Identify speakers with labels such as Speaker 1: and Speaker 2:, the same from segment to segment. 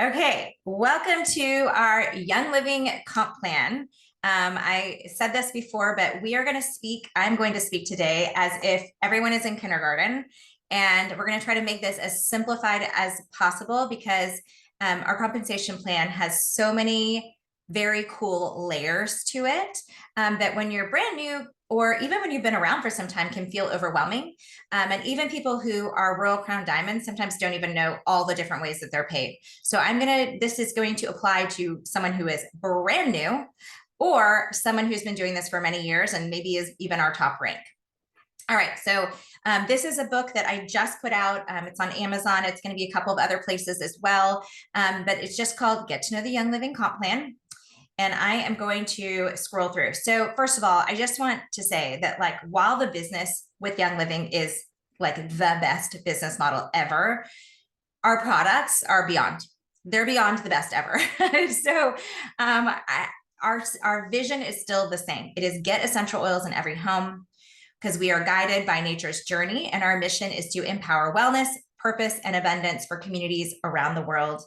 Speaker 1: Okay, welcome to our Young Living Comp Plan. I said this before, but I'm going to speak today as if everyone is in kindergarten, and we're going to try to make this as simplified as possible because our compensation plan has so many very cool layers to it that when you're brand new, or even when you've been around for some time, can feel overwhelming. And even people who are Royal Crown Diamonds sometimes don't even know all the different ways that they're paid. So this is going to apply to someone who is brand new or someone who's been doing this for many years and maybe is even our top rank. All right, so this is a book that I just put out. It's on Amazon. It's going to be a couple of other places as well, but it's just called Get to Know the Young Living Comp Plan. And I am going to scroll through. So first of all, I just want to say that while the business with Young Living is like the best business model ever, our products are beyond. They're beyond the best ever. So our vision is still the same. It is get essential oils in every home because we are guided by nature's journey, and our mission is to empower wellness, purpose, and abundance for communities around the world.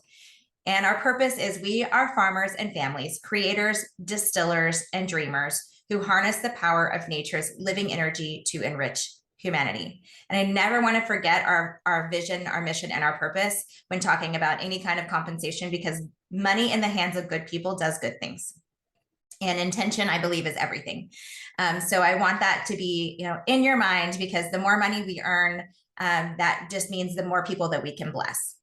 Speaker 1: And our purpose is we are farmers and families, creators, distillers, and dreamers who harness the power of nature's living energy to enrich humanity. And I never want to forget our vision, our mission, and our purpose when talking about any kind of compensation, because money in the hands of good people does good things. And intention, I believe, is everything. So I want that to be, in your mind, because the more money we earn, that just means the more people that we can bless.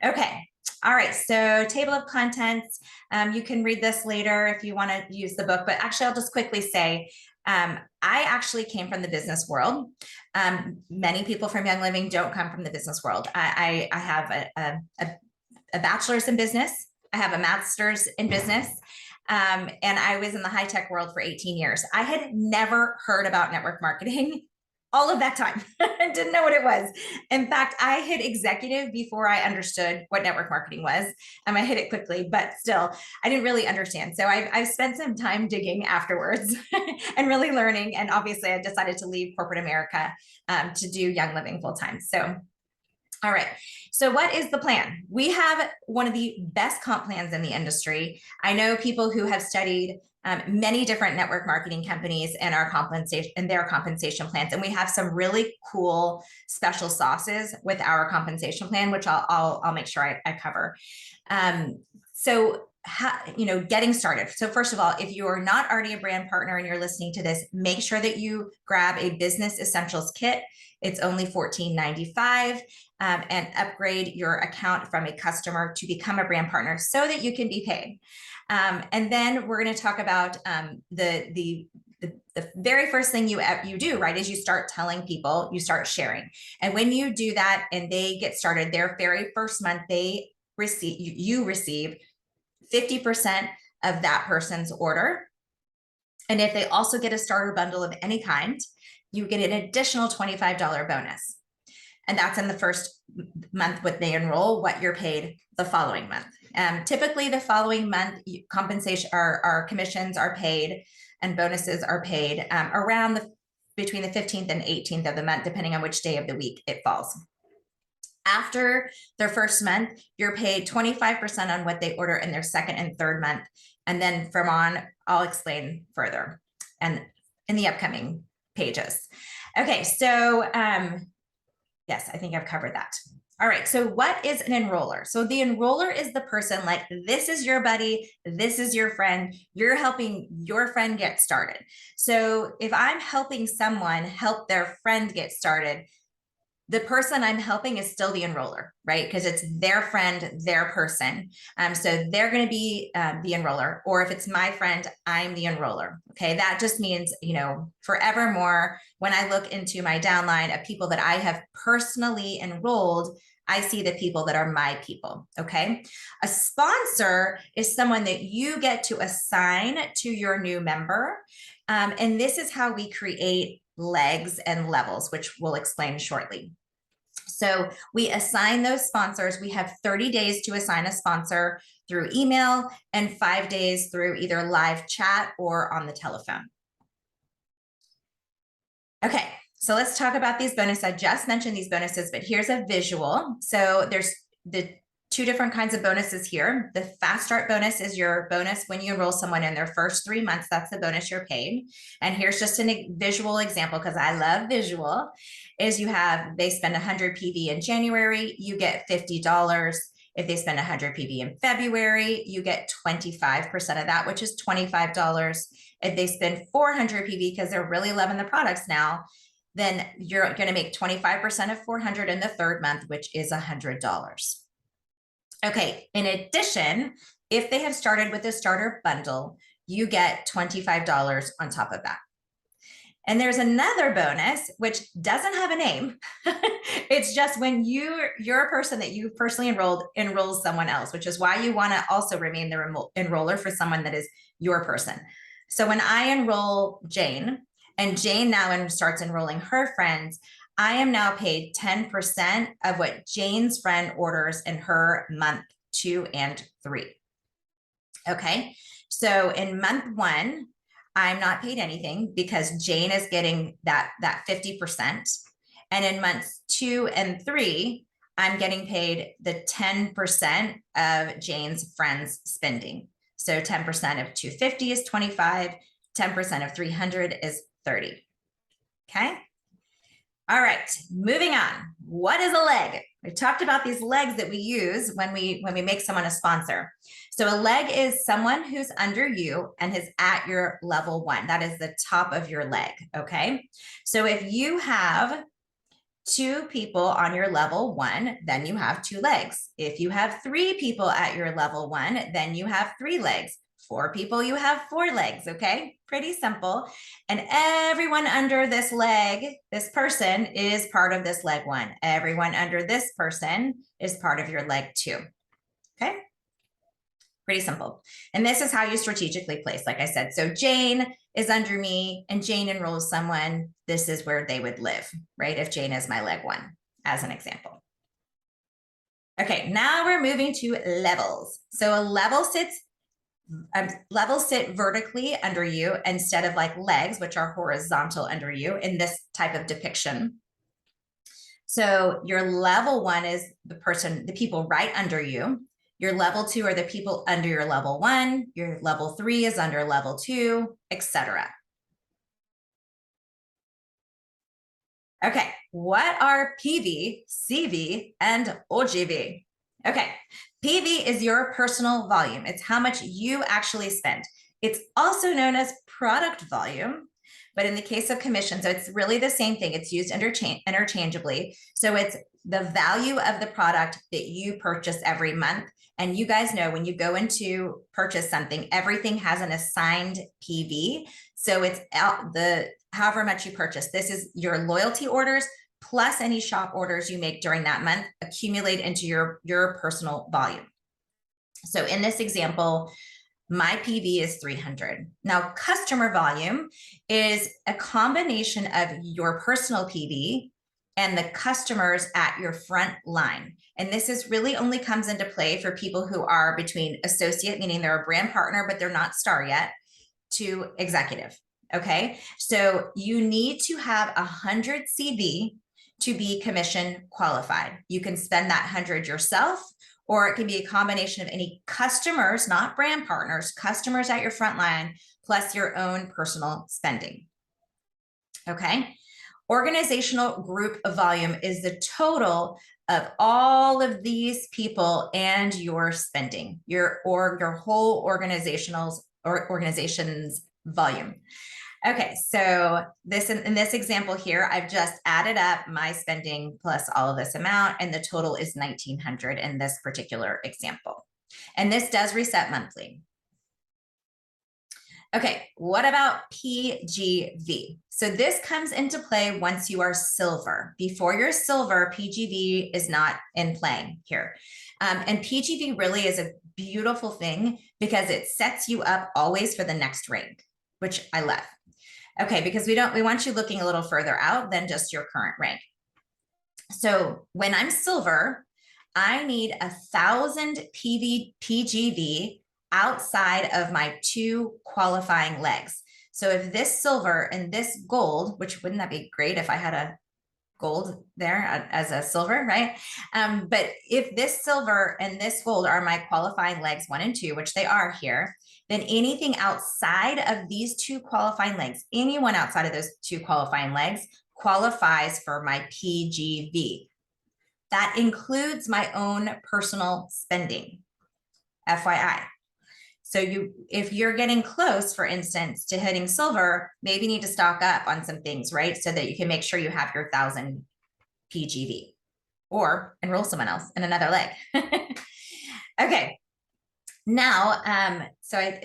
Speaker 1: Okay. All right, so table of contents, you can read this later if you want to use the book, but actually I'll just quickly say, I actually came from the business world. Many people from Young Living don't come from the business world. I have a bachelor's in business. I have a master's in business. And I was in the high-tech world for 18 years. I had never heard about network marketing all of that time. I didn't know what it was. In fact, I hit executive before I understood what network marketing was. I hit it quickly, but still, I didn't really understand. So I've spent some time digging afterwards and really learning. And obviously, I decided to leave corporate America to do Young Living full time. So, all right. So what is the plan? We have one of the best comp plans in the industry. I know people who have studied many different network marketing companies and their compensation plans. And we have some really cool special sauces with our compensation plan, which I'll make sure I cover. Getting started. So first of all, if you are not already a brand partner and you're listening to this, make sure that you grab a business essentials kit. It's only $14.95, and upgrade your account from a customer to become a brand partner so that you can be paid. And then we're going to talk about the very first thing you do, right, is you start telling people, you start sharing. And when you do that and they get started, their very first month, you receive 50% of that person's order. And if they also get a starter bundle of any kind, you get an additional $25 bonus. And that's in the first month when they enroll, what you're paid the following month. Typically the following month, compensation, our commissions are paid and bonuses are paid between the 15th and 18th of the month, depending on which day of the week it falls. After their first month, you're paid 25% on what they order in their second and third month. And then from on, I'll explain further and in the upcoming pages. Okay, so yes, I think I've covered that. All right, so what is an enroller? So the enroller is the person, like, this is your buddy, this is your friend, you're helping your friend get started. So if I'm helping someone help their friend get started, the person I'm helping is still the enroller, right? Because it's their friend, their person. So they're going to be the enroller, or if it's my friend, I'm the enroller. Okay, that just means, forevermore, when I look into my downline of people that I have personally enrolled, I see the people that are my people. Okay, a sponsor is someone that you get to assign to your new member. And this is how we create legs and levels, which we'll explain shortly. So we assign those sponsors. We have 30 days to assign a sponsor through email and 5 days through either live chat or on the telephone. Okay, so let's talk about these bonuses. I just mentioned these bonuses, but here's a visual. So there's the two different kinds of bonuses here. The fast start bonus is your bonus when you enroll someone in their first 3 months. That's the bonus you're paid. And here's just a visual example, because I love visual, is they spend 100 PV in January, you get $50. If they spend 100 PV in February, you get 25% of that, which is $25. If they spend 400 PV, because they're really loving the products now, then you're going to make 25% of 400 in the third month, which is $100. Okay, in addition, if they have started with a starter bundle, you get $25 on top of that. And there's another bonus, which doesn't have a name. It's just when your person that you personally enrolls someone else, which is why you want to also remain the enroller for someone that is your person. So when I enroll Jane, and Jane now starts enrolling her friends, I am now paid 10% of what Jane's friend orders in her month 2 and 3. Okay, so in month 1, I'm not paid anything because Jane is getting that 50%. And in months 2 and 3, I'm getting paid the 10% of Jane's friends spending. So 10% of 250 is 25, 10% of 300 is 30. Okay. All right, moving on. What is a leg? We talked about these legs that we use when we make someone a sponsor. So a leg is someone who's under you and is at your level 1. That is the top of your leg, okay? So if you have 2 people on your level 1, then you have 2 legs. If you have 3 people at your level 1, then you have 3 legs. 4 people, you have 4 legs, okay? Pretty simple. And everyone under this leg, this person is part of this leg 1. Everyone under this person is part of your leg 2, okay? Pretty simple. And this is how you strategically place, like I said. So Jane is under me and Jane enrolls someone. This is where they would live, right? If Jane is my leg 1, as an example. Okay, now we're moving to levels. So a level sit vertically under you instead of like legs, which are horizontal under you in this type of depiction. So your level 1 is the people right under you. Your level 2 are the people under your level 1. Your level 3 is under level 2, etc. Okay, what are PV, CV, and OGV? Okay, PV is your personal volume. It's how much you actually spend. It's also known as product volume, but in the case of commission, so it's really the same thing. It's used interchangeably. So it's the value of the product that you purchase every month. And you guys know when you go into purchase something, everything has an assigned PV. So it's however much you purchase. This is your loyalty orders plus any shop orders you make during that month accumulate into your personal volume. So in this example, my PV is 300. Now, customer volume is a combination of your personal PV and the customers at your front line. And this is really only comes into play for people who are between associate, meaning they're a brand partner, but they're not star yet, to executive. Okay, so you need to have 100 CV to be commission qualified. You can spend that 100 yourself, or it can be a combination of any customers, not brand partners, customers at your front line, plus your own personal spending. Okay, organizational group of volume is the total of all of these people and your spending, your whole organization's volume. Okay, so in this example here, I've just added up my spending plus all of this amount, and the total is 1,900 in this particular example. And this does reset monthly. Okay, what about PGV? So this comes into play once you are silver. Before you're silver, PGV is not in play here. And PGV really is a beautiful thing because it sets you up always for the next rank, which I love. Okay, because we want you looking a little further out than just your current rank. So when I'm silver, I need 1,000 PGV outside of my 2 qualifying legs. So if this silver and this gold, which wouldn't that be great if I had gold there as a silver, right? But if this silver and this gold are my qualifying legs 1 and 2, which they are here, then anything outside of these 2 qualifying legs, anyone outside of those 2 qualifying legs qualifies for my PGV. That includes my own personal spending, FYI. So if you're getting close, for instance, to hitting silver, maybe you need to stock up on some things, right? So that you can make sure you have your 1,000 PGV or enroll someone else in another leg. Okay. Now,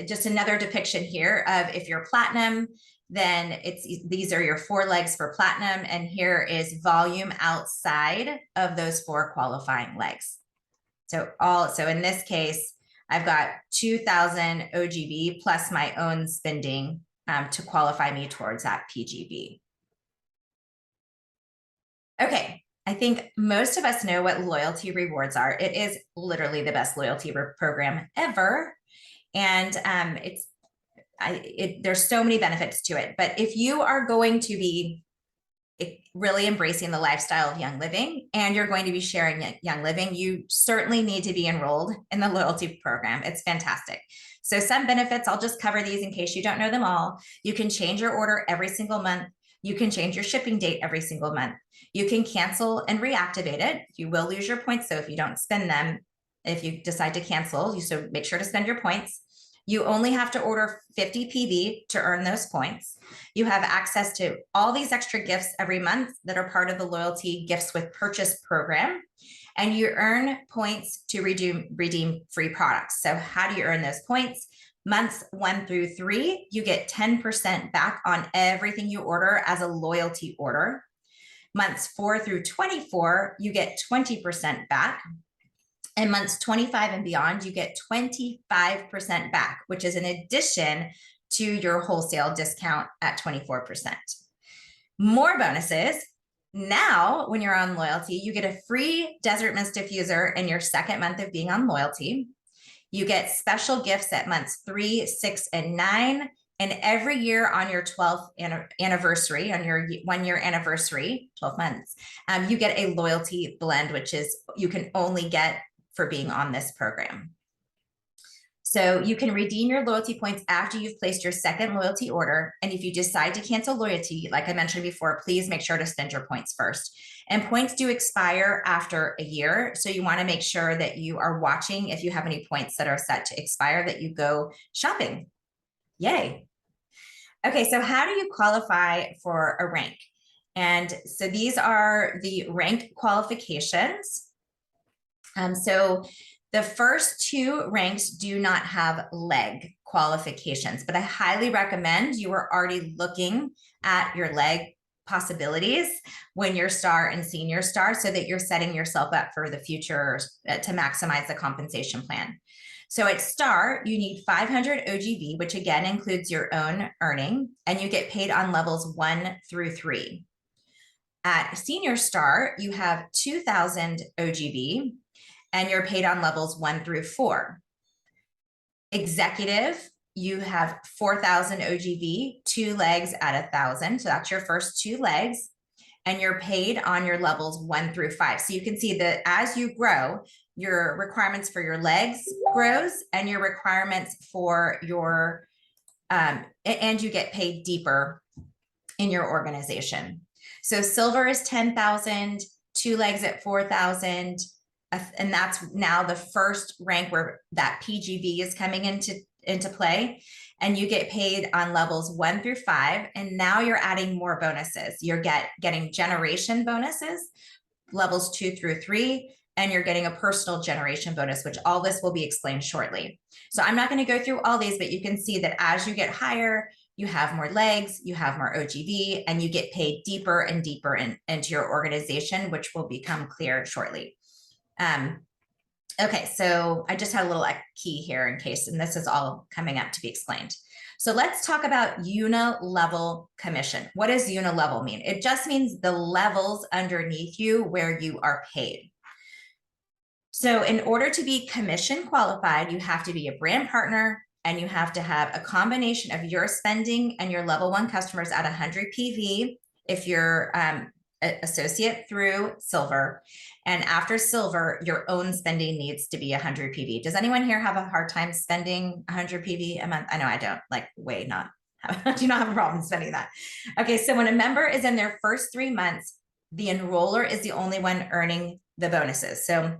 Speaker 1: just another depiction here of if you're platinum, then these are your 4 legs for platinum. And here is volume outside of those 4 qualifying legs. So in this case, I've got 2,000 OGV plus my own spending to qualify me towards that PGV. Okay, I think most of us know what loyalty rewards are. It is literally the best loyalty program ever. And there's so many benefits to it. But if you are going to be really embracing the lifestyle of Young Living and you're going to be sharing Young Living, you certainly need to be enrolled in the loyalty program. It's fantastic. So some benefits, I'll just cover these in case you don't know them all. You can change your order every single month. You can change your shipping date every single month. You can cancel and reactivate it. You will lose your points. So if you don't spend them, if you decide to cancel, so make sure to spend your points. You only have to order 50 PV to earn those points. You have access to all these extra gifts every month that are part of the loyalty gifts with purchase program. And you earn points to redeem free products. So how do you earn those points? Months 1 through 3, you get 10% back on everything you order as a loyalty order. Months 4 through 24, you get 20% back. And months 25 and beyond, you get 25% back, which is in addition to your wholesale discount at 24%. More bonuses. Now, when you're on loyalty, you get a free Desert Mist diffuser in your 2nd month of being on loyalty. You get special gifts at months 3, 6, and 9. And every year on your 12th anniversary, on your 1-year anniversary, 12 months, you get a loyalty blend, which is you can only get for being on this program. So you can redeem your loyalty points after you've placed your 2nd loyalty order. And if you decide to cancel loyalty, like I mentioned before, please make sure to spend your points first. And points do expire after a year. So you want to make sure that you are watching if you have any points that are set to expire, that you go shopping. Yay. Okay, so how do you qualify for a rank? And so these are the rank qualifications. So the first 2 ranks do not have leg qualifications, but I highly recommend you are already looking at your leg possibilities when you're star and senior star so that you're setting yourself up for the future to maximize the compensation plan. So at star, you need 500 OGV, which again includes your own earning, and you get paid on levels 1 through 3. At senior star, you have 2,000 OGV, and you're paid on levels 1 through 4. Executive, you have 4,000 OGV, 2 legs at 1,000. So that's your first 2 legs. And you're paid on your levels 1 through 5. So you can see that as you grow, your requirements for your legs grows and your requirements for your, and you get paid deeper in your organization. So silver is 10,000, 2 legs at 4,000. And that's now the first rank where that PGV is coming into play, and you get paid on levels 1 through 5. And now you're adding more bonuses. You're getting generation bonuses, levels 2 through 3, and you're getting a personal generation bonus, which all this will be explained shortly. So I'm not going to go through all these, but you can see that as you get higher, you have more legs, you have more OGV, and you get paid deeper and deeper into your organization, which will become clear shortly. Okay, so I just had a little key here in case, and this is all coming up to be explained. So let's talk about Unilevel Commission. What does Unilevel mean? It just means the levels underneath you where you are paid. So in order to be commission qualified, you have to be a brand partner, and you have to have a combination of your spending and your level 1 customers at 100 PV. If you're associate through silver. And after silver, your own spending needs to be 100 PV. Does anyone here have a hard time spending 100 PV a month? I know I don't, like, way not. Do not have a problem spending that. Okay, so when a member is in their first 3 months, the enroller is the only one earning the bonuses. So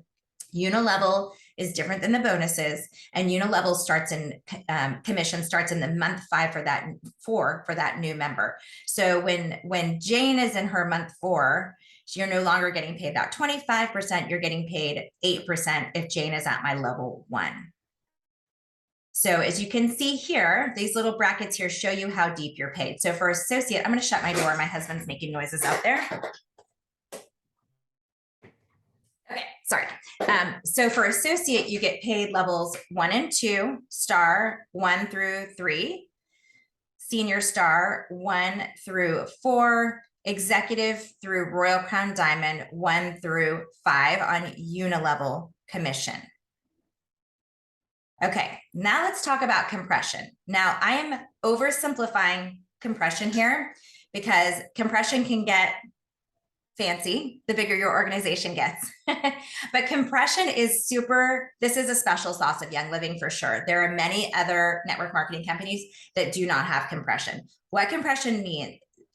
Speaker 1: Unilevel is different than the bonuses, and Unilevel starts in commission starts in the month 5 for that new member. So when Jane is in her month 4, you're no longer getting paid that 25%, you're getting paid 8% if Jane is at my level 1. So as you can see here, these little brackets here show you how deep you're paid. So for associate, I'm going to shut my door. My husband's making noises out there. Okay, sorry. So for associate, you get paid levels 1 and 2, star 1 through 3, senior star 1 through 4, executive through Royal Crown Diamond 1 through 5 on Unilevel Commission. Okay, now let's talk about compression. Now I am oversimplifying compression here because compression can get fancy the bigger your organization gets. But compression is this is a special sauce of Young Living for sure. There are many other network marketing companies that do not have compression. What compression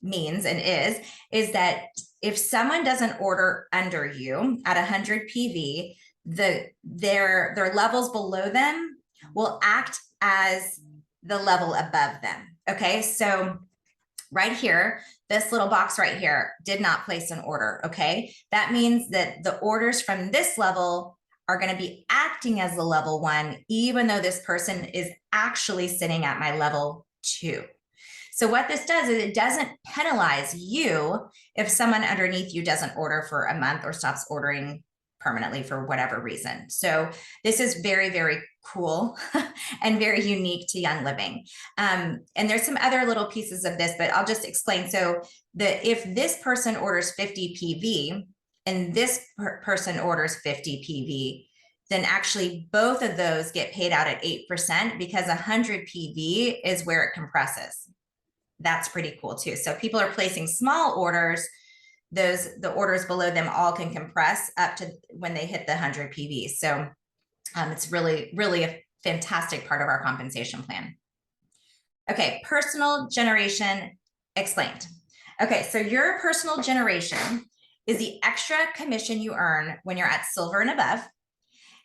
Speaker 1: means and is that if someone doesn't order under you at 100 PV, their levels below them will act as the level above them. Okay, so right here, this little box right here did not place an order. Okay, that means that the orders from this level are going to be acting as the level 1, even though this person is actually sitting at my level 2. So what this does is it doesn't penalize you if someone underneath you doesn't order for a month or stops ordering permanently for whatever reason. So this is very, very cool and very unique to Young Living. And there's some other little pieces of this, but I'll just explain. So if this person orders 50 PV and this person orders 50 PV, then actually both of those get paid out at 8% because 100 PV is where it compresses. That's pretty cool too. So people are placing small orders. The orders below them all can compress up to when they hit the 100 PV. So it's really, really a fantastic part of our compensation plan. Okay, personal generation explained. Okay, so your personal generation is the extra commission you earn when you're at silver and above.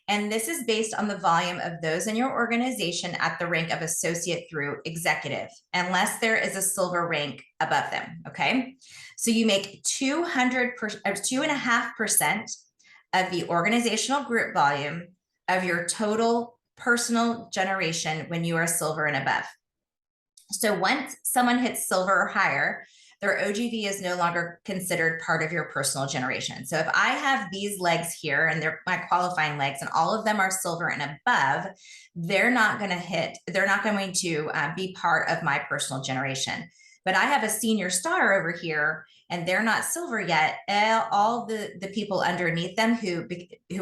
Speaker 1: And this is based on the volume of those in your organization at the rank of associate through executive, unless there is a silver rank above them, okay? So you make 2.5% of the organizational group volume of your total personal generation when you are silver and above. So once someone hits silver or higher, their OGV is no longer considered part of your personal generation. So if I have these legs here and they're my qualifying legs and all of them are silver and above, they're not going to be part of my personal generation. But I have a senior star over here and they're not silver yet. All the people underneath them who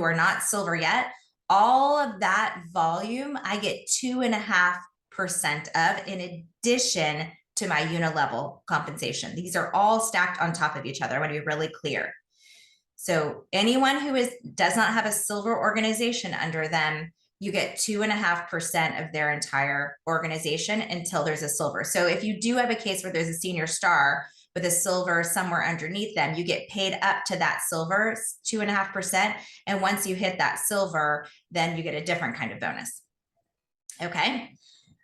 Speaker 1: are not silver yet, all of that volume, I get 2.5% of in addition to my Unilevel compensation. These are all stacked on top of each other. I want to be really clear. So anyone who does not have a silver organization under them, you get 2.5% of their entire organization until there's a silver. So if you do have a case where there's a senior star with a silver somewhere underneath them, you get paid up to that silver 2.5%. And once you hit that silver, then you get a different kind of bonus. Okay.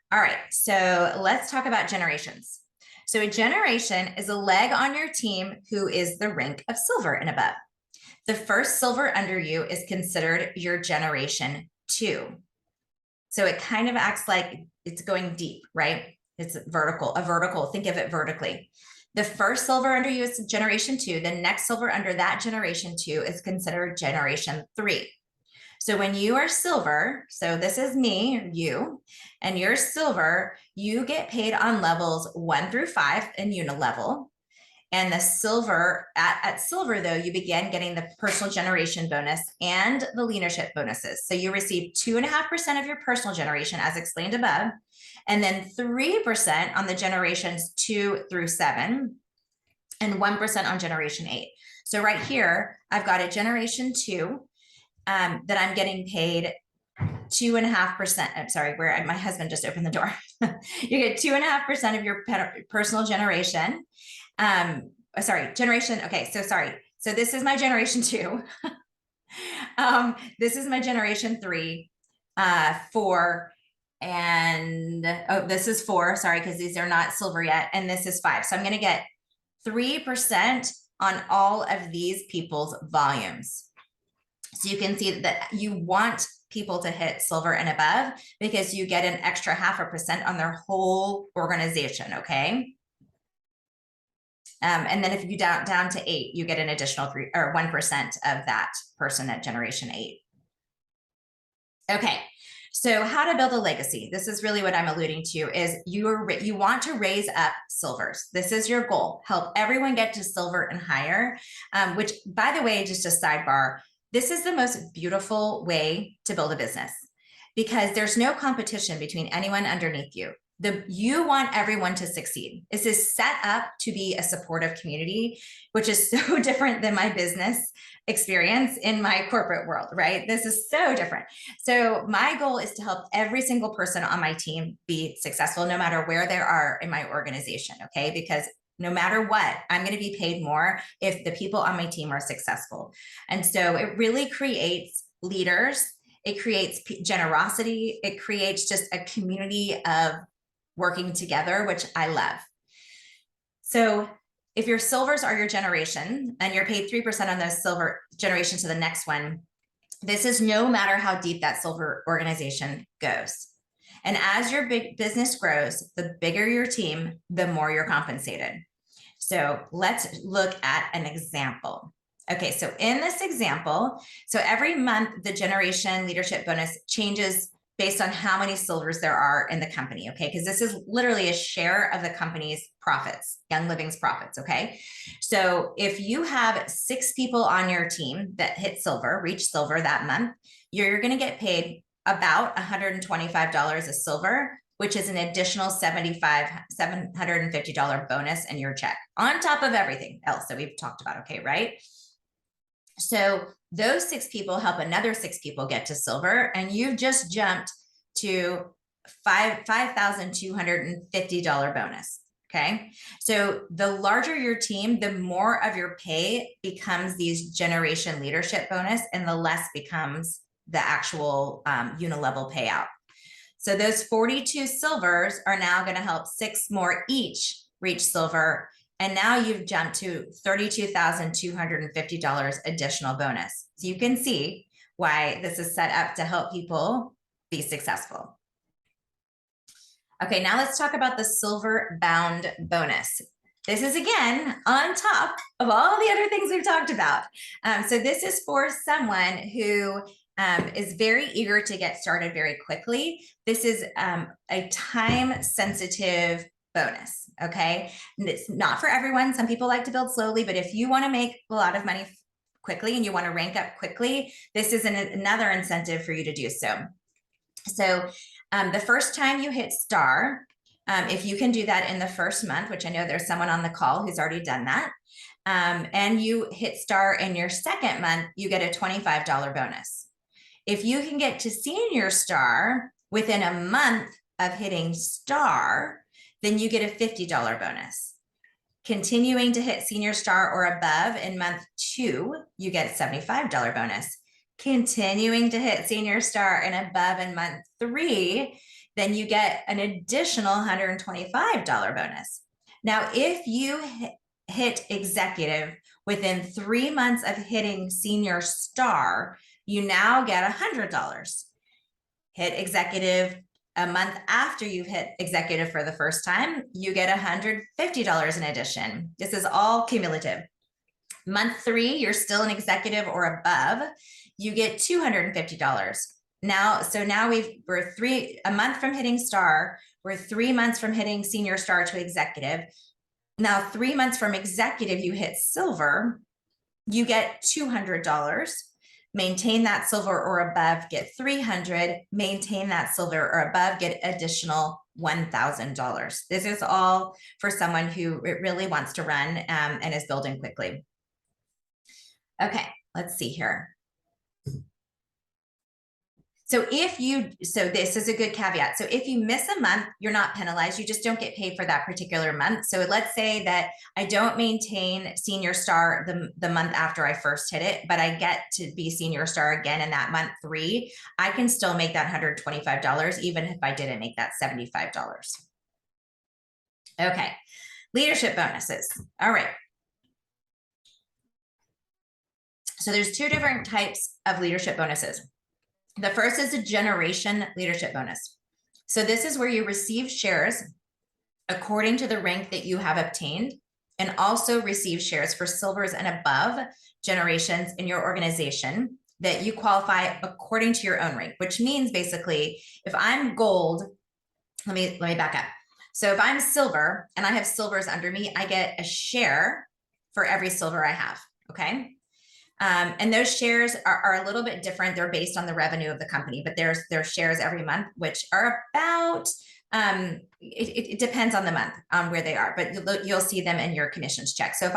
Speaker 1: All right, so let's talk about generations. So a generation is a leg on your team who is the rank of silver and above. The first silver under you is considered your generation 2. So it kind of acts like it's going deep, right? It's a vertical, think of it vertically. The first silver under you is generation 2. The next silver under that generation 2 is considered generation 3. So when you are silver, so this is me, or you, and you're silver, you get paid on levels 1 through 5 in Unilevel. And the silver, at silver though, you begin getting the personal generation bonus and the leadership bonuses. So you receive 2.5% of your personal generation as explained above, and then 3% on the generations 2 through 7. and 1% on generation 8. So right here, I've got a generation 2 that I'm getting paid 2.5%. I'm sorry, where my husband just opened the door. You get 2.5% of your personal generation. Sorry, generation. Okay, so sorry. So this is my generation 2. This is my generation 3, 4, and this is 4. Sorry, because these are not silver yet, and this is 5. So I'm going to get 3% on all of these people's volumes. So you can see that you want people to hit silver and above because you get an extra 0.5% on their whole organization. Okay. And then if you down to 8, you get an additional 3 or 1% of that person at generation 8. Okay. So how to build a legacy. This is really what I'm alluding to is you want to raise up silvers. This is your goal. Help everyone get to silver and higher, which, by the way, just a sidebar, this is the most beautiful way to build a business because there's no competition between anyone underneath you. You want everyone to succeed. This is set up to be a supportive community, which is so different than my business experience in my corporate world, right? This is so different. So my goal is to help every single person on my team be successful, no matter where they are in my organization, okay? Because no matter what, I'm going to be paid more if the people on my team are successful. And so it really creates leaders. It creates generosity. It creates just a community of working together, which I love. So if your silvers are your generation and you're paid 3% on those silver generation to the next one, this is no matter how deep that silver organization goes. And as your big business grows, the bigger your team, the more you're compensated. So let's look at an example. Okay, so in this example, so every month the generation leadership bonus changes based on how many silvers there are in the company, okay? Because this is literally a share of the company's profits, Young Living's profits, okay? So if you have 6 people on your team that hit silver, reach silver that month, you're gonna get paid about $125 a silver, which is an additional $750 bonus in your check on top of everything else that we've talked about, okay, right? So those 6 people help another 6 people get to silver, and you've just jumped to $5,250 bonus. Okay. So the larger your team, the more of your pay becomes these generation leadership bonus, and the less becomes the actual Unilevel payout. So those 42 silvers are now going to help 6 more each reach silver. And now you've jumped to $32,250 additional bonus. So you can see why this is set up to help people be successful. Okay, now let's talk about the silver bound bonus. This is, again, on top of all the other things we've talked about. So this is for someone who is very eager to get started very quickly. This is a time-sensitive bonus, okay? And it's not for everyone. Some people like to build slowly, but if you want to make a lot of money quickly and you want to rank up quickly, this is another incentive for you to do so. So the first time you hit star, if you can do that in the first month, which I know there's someone on the call who's already done that, and you hit star in your second month, you get a $25 bonus. If you can get to senior star within a month of hitting star, then you get a $50 bonus. Continuing to hit senior star or above in month 2, you get a $75 bonus. Continuing to hit senior star and above in month 3, then you get an additional $125 bonus. Now, if you hit executive within 3 months of hitting senior star, you now get $100. Hit executive a month after you've hit executive for the first time, you get $150 in addition. This is all cumulative. Month 3, you're still an executive or above, you get $250. Now, so now we're a month from hitting star, we're 3 months from hitting senior star to executive. Now, 3 months from executive, you hit silver, you get $200. Maintain that silver or above, get $300. Maintain that silver or above, get additional $1,000. This is all for someone who really wants to run and is building quickly. Okay, let's see here. So this is a good caveat. So if you miss a month, you're not penalized. You just don't get paid for that particular month. So let's say that I don't maintain Senior Star the month after I first hit it, but I get to be Senior Star again in that month 3. I can still make that $125, even if I didn't make that $75. Okay, leadership bonuses. All right. So there's 2 different types of leadership bonuses. The first is a generation leadership bonus. So this is where you receive shares according to the rank that you have obtained, and also receive shares for silvers and above generations in your organization that you qualify according to your own rank, which means basically if I'm gold, let me back up. So if I'm silver and I have silvers under me, I get a share for every silver I have, okay? And those shares are a little bit different. They're based on the revenue of the company, but there's shares every month, which are about, it depends on the month on where they are, but you'll see them in your commissions check. So if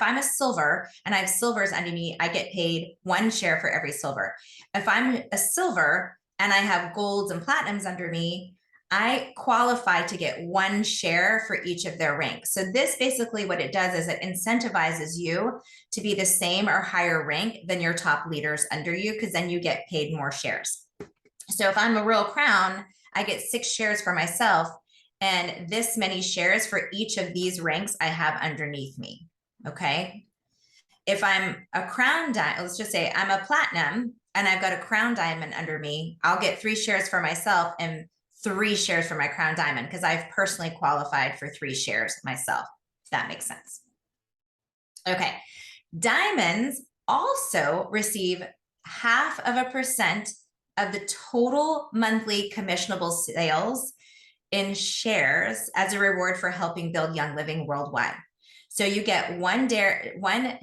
Speaker 1: I'm a silver and I have silvers under me, I get paid 1 share for every silver. If I'm a silver and I have golds and platinums under me, I qualify to get 1 share for each of their ranks. So this basically what it does is it incentivizes you to be the same or higher rank than your top leaders under you, because then you get paid more shares. So if I'm a Royal Crown, I get 6 shares for myself and this many shares for each of these ranks I have underneath me, okay? If I'm a Crown Diamond, let's just say I'm a Platinum and I've got a Crown Diamond under me, I'll get 3 shares for myself and 3 shares for my Crown Diamond, because I've personally qualified for 3 shares myself, if that makes sense. Okay, diamonds also receive 0.5% of the total monthly commissionable sales in shares as a reward for helping build Young Living worldwide. So you get 1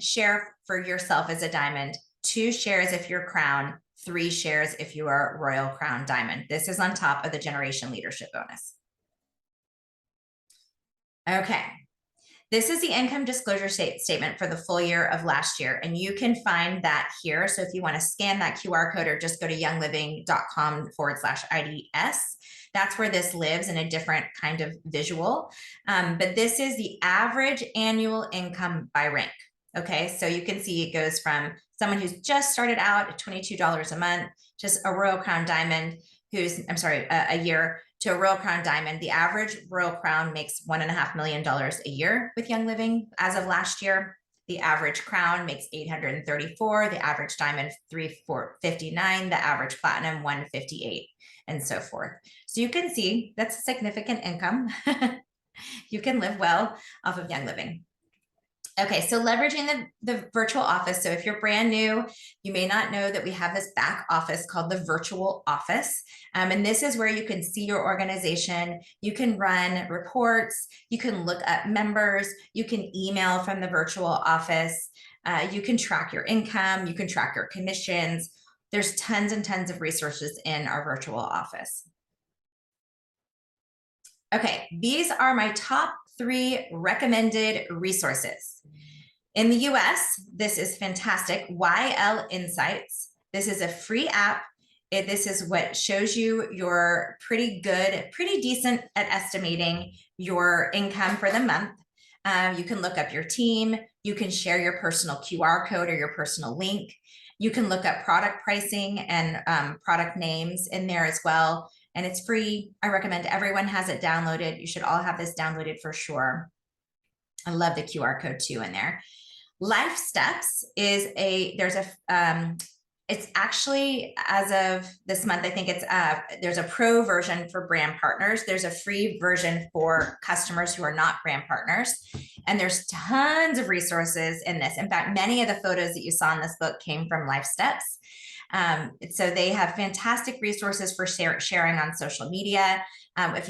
Speaker 1: share for yourself as a diamond, 2 shares if you're Crown, 3 shares if you are Royal Crown Diamond. This is on top of the generation leadership bonus. Okay, this is the income disclosure statement for the full year of last year, and you can find that here. So if you want to scan that QR code or just go to youngliving.com/IDS, that's where this lives in a different kind of visual. But this is the average annual income by rank. Okay, so you can see it goes from someone who's just started out at $22 a month, just a Royal Crown Diamond, a year, to a Royal Crown Diamond. The average Royal Crown makes $1.5 million a year with Young Living as of last year. The average Crown makes $834, the average Diamond $359, the average Platinum $158, and so forth. So you can see that's a significant income. You can live well off of Young Living. Okay, so leveraging the virtual office. So if you're brand new, you may not know that we have this back office called the virtual office. And this is where you can see your organization. You can run reports. You can look up members. You can email from the virtual office. You can track your income. You can track your commissions. There's tons and tons of resources in our virtual office. Okay, these are my top 3 recommended resources. In the US, this is fantastic. YL Insights. This is a free app. This is what shows you your pretty decent at estimating your income for the month. You can look up your team. You can share your personal QR code or your personal link. You can look up product pricing and product names in there as well. And it's free. I recommend everyone has it downloaded. You should all have this downloaded for sure. I love the QR code too in there. Life Steps is it's actually, as of this month, I think it's there's a pro version for brand partners. There's a free version for customers who are not brand partners. And there's tons of resources in this. In fact, many of the photos that you saw in this book came from Life Steps. So they have fantastic resources for sharing on social media.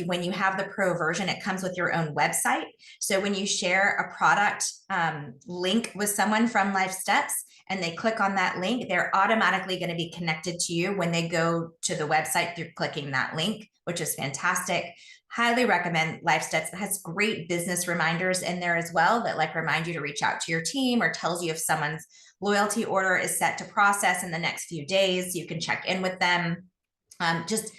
Speaker 1: When you have the pro version, it comes with your own website. So when you share a product link with someone from Life Steps and they click on that link, they're automatically going to be connected to you when they go to the website through clicking that link, which is fantastic. Highly recommend Life Steps. It has great business reminders in there as well that like remind you to reach out to your team or tells you if someone's loyalty order is set to process in the next few days. You can check in with them. Just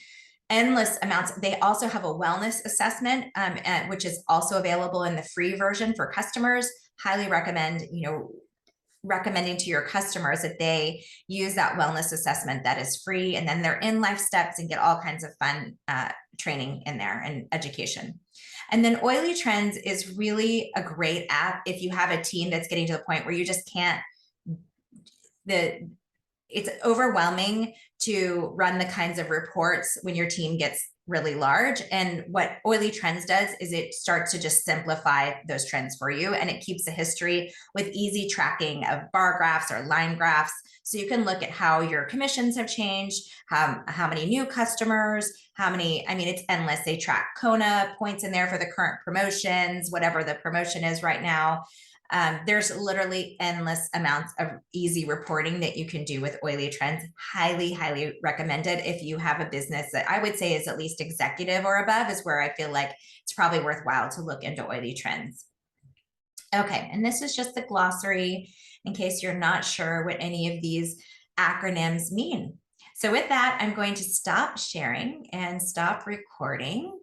Speaker 1: endless amounts. They also have a wellness assessment, which is also available in the free version for customers. Highly recommend, recommending to your customers that they use that wellness assessment that is free. And then they're in Life Steps and get all kinds of fun training in there and education. And then Oily Trends is really a great app if you have a team that's getting to the point where you just can't, it's overwhelming to run the kinds of reports when your team gets really large. And what Oily Trends does is it starts to just simplify those trends for you. And it keeps a history with easy tracking of bar graphs or line graphs. So you can look at how your commissions have changed, how many new customers, it's endless. They track Kona points in there for the current promotions, whatever the promotion is right now. There's literally endless amounts of easy reporting that you can do with Oily Trends. Highly, highly recommended if you have a business that I would say is at least executive or above, is where I feel like it's probably worthwhile to look into Oily Trends. Okay, and this is just the glossary in case you're not sure what any of these acronyms mean. So with that, I'm going to stop sharing and stop recording.